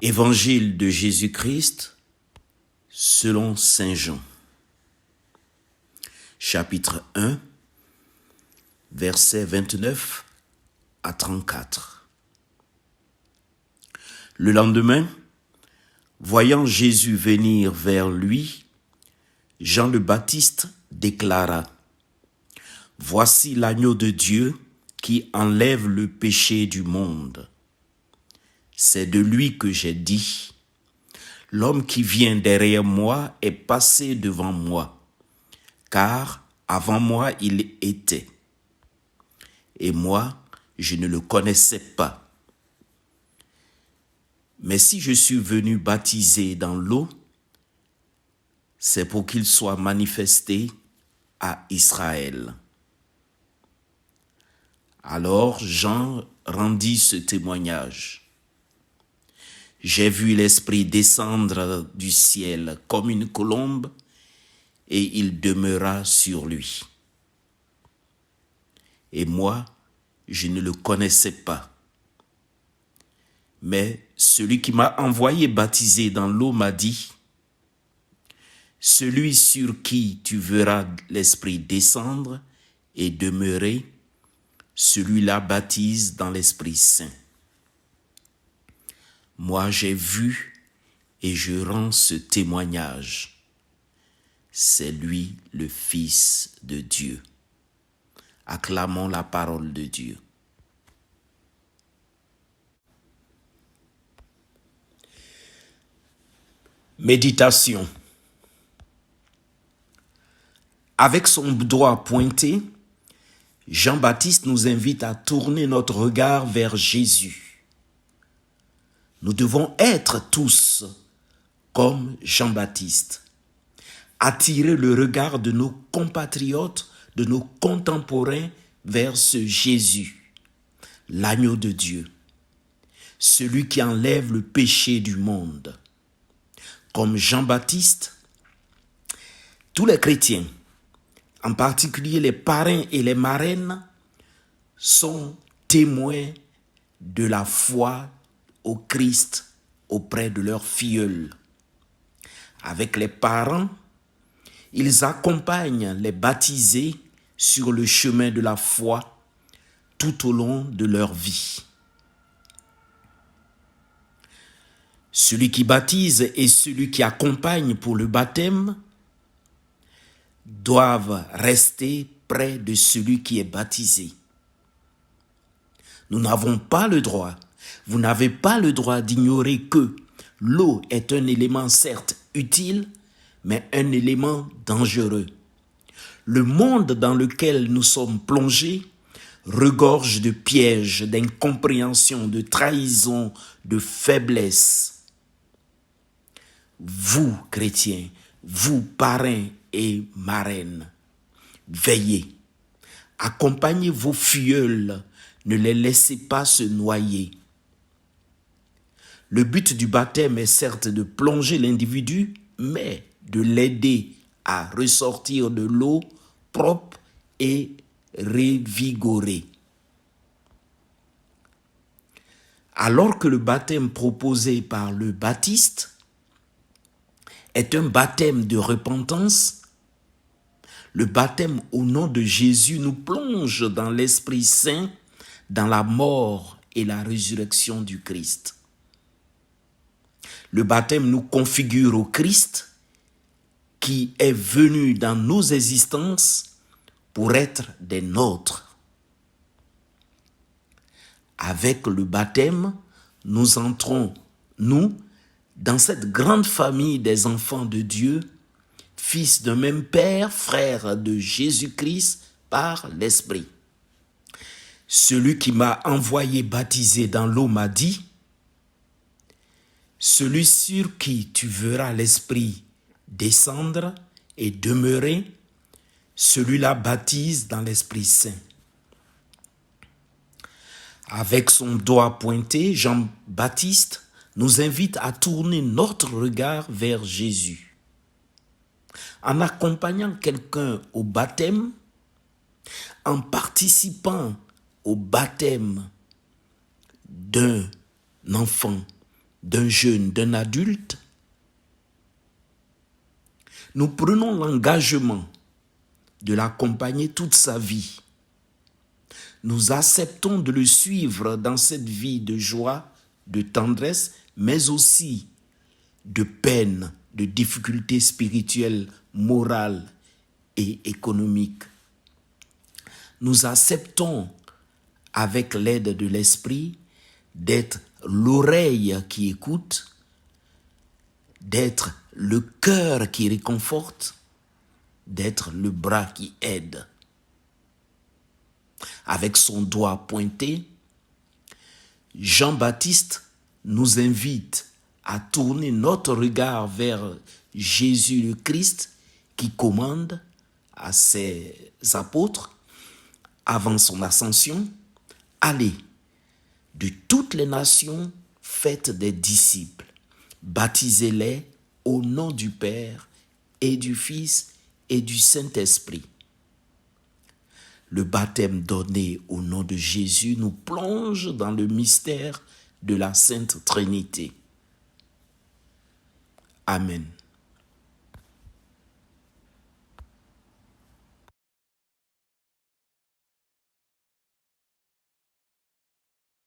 Évangile de Jésus-Christ selon saint Jean, chapitre 1, versets 29 à 34. Le lendemain, voyant Jésus venir vers lui, Jean le Baptiste déclara : « Voici l'agneau de Dieu qui enlève le péché du monde. » C'est de lui que j'ai dit : « L'homme qui vient derrière moi est passé devant moi, car avant moi il était. Et moi, je ne le connaissais pas. Mais si je suis venu baptiser dans l'eau, c'est pour qu'il soit manifesté à Israël. » Alors Jean rendit ce témoignage. J'ai vu l'Esprit descendre du ciel comme une colombe, et il demeura sur lui. Et moi, je ne le connaissais pas. Mais celui qui m'a envoyé baptiser dans l'eau m'a dit : « Celui sur qui tu verras l'Esprit descendre et demeurer, celui-là baptise dans l'Esprit Saint. » Moi j'ai vu et je rends ce témoignage. C'est lui le Fils de Dieu. Acclamons la parole de Dieu. Méditation. Avec son doigt pointé, Jean-Baptiste nous invite à tourner notre regard vers Jésus. Nous devons être tous comme Jean-Baptiste, attirer le regard de nos compatriotes, de nos contemporains vers ce Jésus, l'agneau de Dieu, celui qui enlève le péché du monde. Comme Jean-Baptiste, tous les chrétiens, en particulier les parrains et les marraines, sont témoins de la foi au Christ auprès de leurs filleuls. Avec les parents, ils accompagnent les baptisés sur le chemin de la foi tout au long de leur vie. Celui qui baptise et celui qui accompagne pour le baptême doivent rester près de celui qui est baptisé. Nous n'avons pas le droit, vous n'avez pas le droit d'ignorer que l'eau est un élément certes utile, mais un élément dangereux. Le monde dans lequel nous sommes plongés regorge de pièges, d'incompréhension, de trahison, de faiblesse. Vous, chrétiens, vous, parrains et marraines, veillez, accompagnez vos filleuls, ne les laissez pas se noyer. Le but du baptême est certes de plonger l'individu, mais de l'aider à ressortir de l'eau propre et revigorée. Alors que le baptême proposé par le Baptiste est un baptême de repentance, le baptême au nom de Jésus nous plonge dans l'Esprit Saint, dans la mort et la résurrection du Christ. Le baptême nous configure au Christ qui est venu dans nos existences pour être des nôtres. Avec le baptême, nous entrons, nous, dans cette grande famille des enfants de Dieu, fils d'un même Père, frères de Jésus-Christ par l'Esprit. Celui qui m'a envoyé baptiser dans l'eau m'a dit : « Celui sur qui tu verras l'Esprit descendre et demeurer, celui-là baptise dans l'Esprit Saint. » Avec son doigt pointé, Jean-Baptiste nous invite à tourner notre regard vers Jésus. En accompagnant quelqu'un au baptême, en participant au baptême d'un enfant d'un jeune, d'un adulte, nous prenons l'engagement de l'accompagner toute sa vie. Nous acceptons de le suivre dans cette vie de joie, de tendresse, mais aussi de peine, de difficultés spirituelles, morales et économiques. Nous acceptons, avec l'aide de l'Esprit, d'être l'oreille qui écoute, d'être le cœur qui réconforte, d'être le bras qui aide. Avec son doigt pointé, Jean-Baptiste nous invite à tourner notre regard vers Jésus le Christ qui commande à ses apôtres, avant son ascension, « Allez de toutes les nations, faites des disciples, baptisez-les au nom du Père et du Fils et du Saint-Esprit. » Le baptême donné au nom de Jésus nous plonge dans le mystère de la Sainte Trinité. Amen.